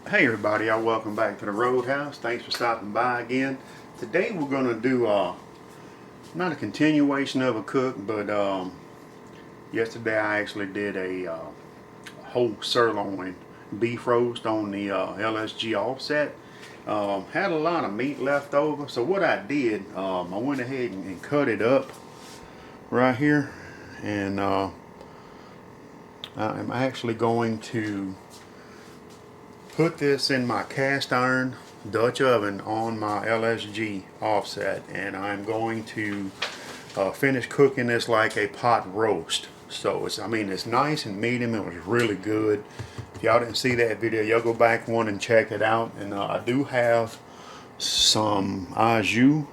Hey everybody, welcome back to the Roadhouse. Thanks for stopping by again. Today we're going to do not a continuation of a cook, but yesterday I actually did a whole sirloin beef roast on the LSG offset. Had a lot of meat left over, so what I did, I went ahead and cut it up right here, and I'm actually going to put this in my cast iron Dutch oven on my LSG offset, and I'm going to finish cooking this like a pot roast. So it's nice and medium. It was really good. If y'all didn't see that video, y'all go back one and check it out. And I do have some au jus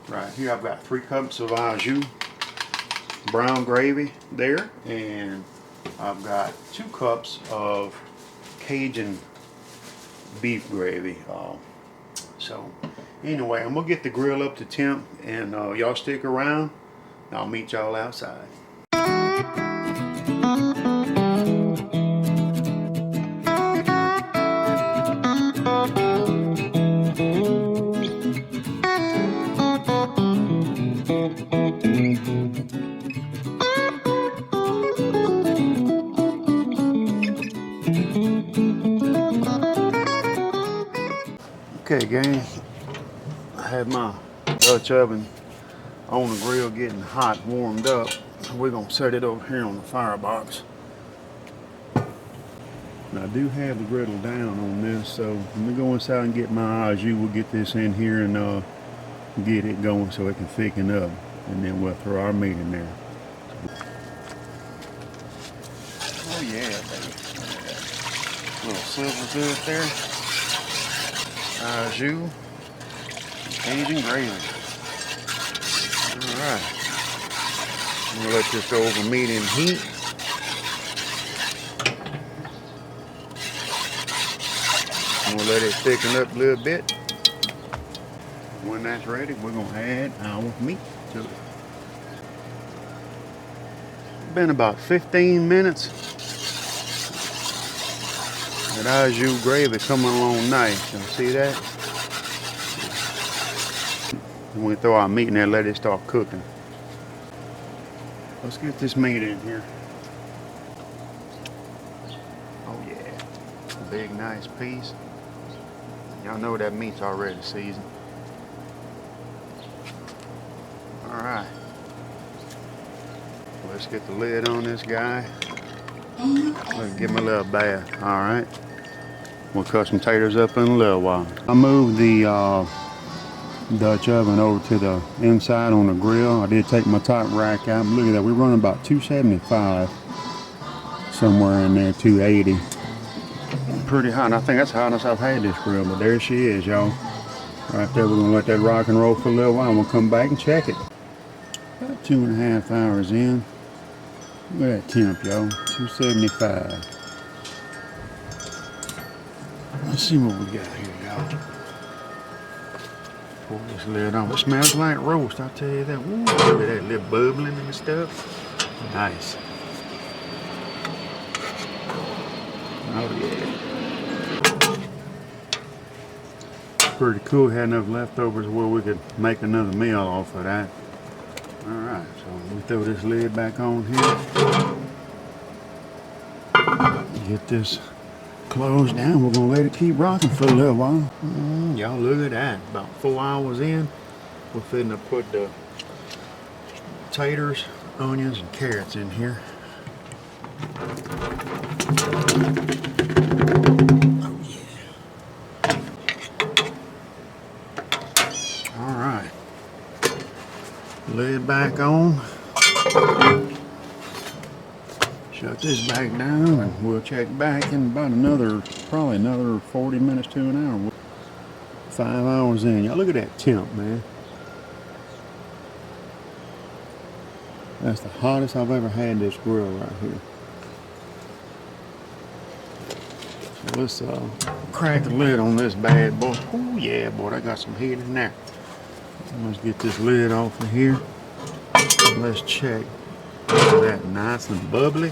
right here. I've got 3 cups of au jus brown gravy there, and I've got 2 cups of Cajun beef gravy. So anyway, I'm gonna get the grill up to temp, and y'all stick around. I'll meet y'all outside. Okay, gang, I have my Dutch oven on the grill getting hot, warmed up. So we're gonna set it over here on the firebox. And I do have the griddle down on this, so let me go inside and get my au jus. We'll get this in here and get it going so it can thicken up, and then we'll throw our meat in there. Oh yeah, baby. Little silver good there. Au jus, Cajun gravy. Alright. I'm going to let this go over medium heat. I'm going to let it thicken up a little bit. When that's ready, we're going to add our meat to it. It's been about 15 minutes. That au jus gravy coming along nice. Y'all see that? When we throw our meat in there, let it start cooking. Let's get this meat in here. Oh yeah, big nice piece. Y'all know that meat's already seasoned. All right. Let's get the lid on this guy. Let's give him a little bath. All right. We'll cut some taters up in a little while. I moved the Dutch oven over to the inside on the grill. I did take my top rack out. Look at that. We're running about 275, somewhere in there, 280. Pretty hot. I think that's the hottest I've had this grill. But there she is, y'all. Right there. We're gonna let that rock and roll for a little while. We'll come back and check it. About 2.5 hours in. Look at that temp, y'all. 275. Let's see what we got here, y'all. Pour this lid on. It smells like roast, I'll tell you that. Ooh, look at that little bubbling and stuff. Nice. Oh yeah. Pretty cool. Had enough leftovers where we could make another meal off of that. Alright, so we throw this lid back on here. Get this closed down. We're gonna let it keep rocking for a little while. Y'all look at that. About 4 hours in, we're finna put the taters, onions, and carrots in here. Oh yeah. All right. Lid back on. Shut this back down, and we'll check back in about probably another 40 minutes to an hour. 5 hours in. Y'all look at that temp, man. That's the hottest I've ever had this grill right here. So let's crack the lid on this bad boy. Oh yeah, boy, I got some heat in there. Let's get this lid off of here. Let's check. Look at that, nice and bubbly.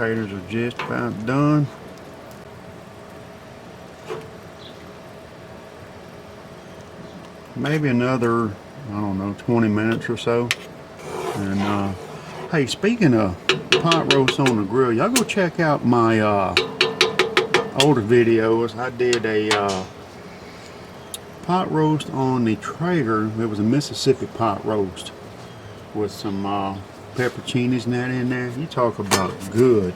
Taters are just about done. Maybe another, I don't know, 20 minutes or so. And hey, speaking of pot roast on the grill, y'all go check out my older videos. I did a pot roast on the Traeger. It was a Mississippi pot roast with some pepperoncinis and that in there. You talk about good.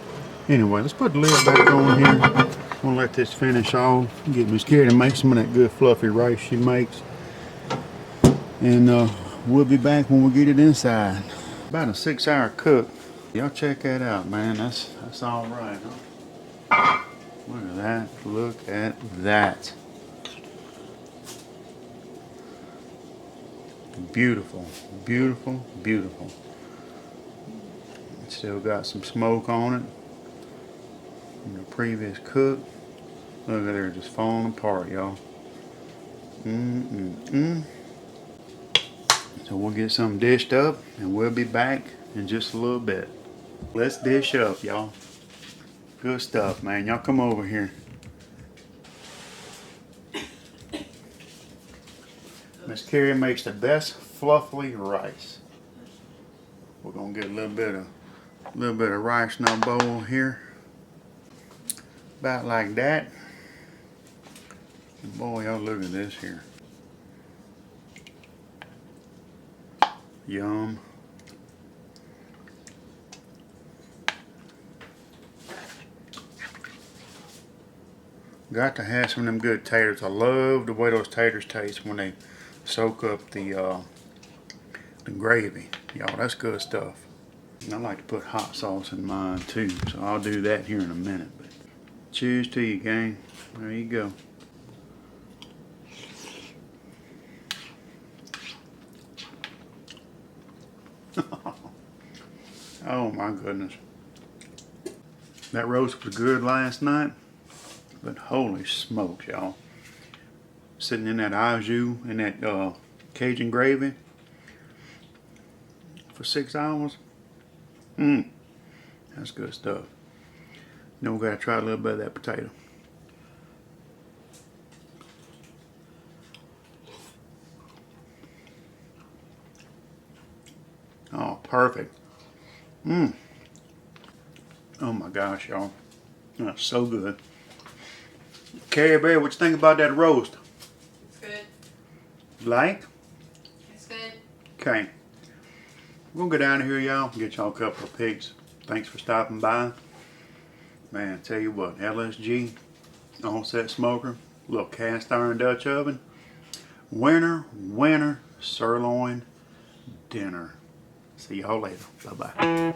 Anyway, let's put the lid back on here. I'm gonna let this finish off. Get Miss Carrie to make some of that good fluffy rice she makes. And we'll be back when we get it inside. About a 6-hour cook. Y'all check that out, man. That's all right, huh? Look at that. Look at that. Beautiful, beautiful, beautiful. Still got some smoke on it from the previous cook. Look at her just falling apart, y'all. So we'll get some dished up and we'll be back in just a little bit. Let's dish up, y'all. Good stuff, man. Y'all come over here. Miss Carrie makes the best fluffy rice. We're gonna get a little bit of rice in our bowl here. About like that. And boy, y'all look at this here. Yum. Got to have some of them good taters. I love the way those taters taste when they soak up the gravy. Y'all, that's good stuff. And I like to put hot sauce in mine too, so I'll do that here in a minute. But cheers to you, gang. There you go. Oh my goodness. That roast was good last night, but holy smokes, y'all. Sitting in that au jus and that Cajun gravy for 6 hours. That's good stuff. Now we gotta try a little bit of that potato. Oh, perfect. Oh my gosh, y'all. That's so good. Carrie Bear, what you think about that roast? It's good. Like? It's good. Okay. We'll go down here, y'all, get y'all a couple of pigs. Thanks for stopping by. Man, tell you what, LSG, offset smoker, little cast iron Dutch oven. Winner, sirloin dinner. See y'all later. Bye-bye.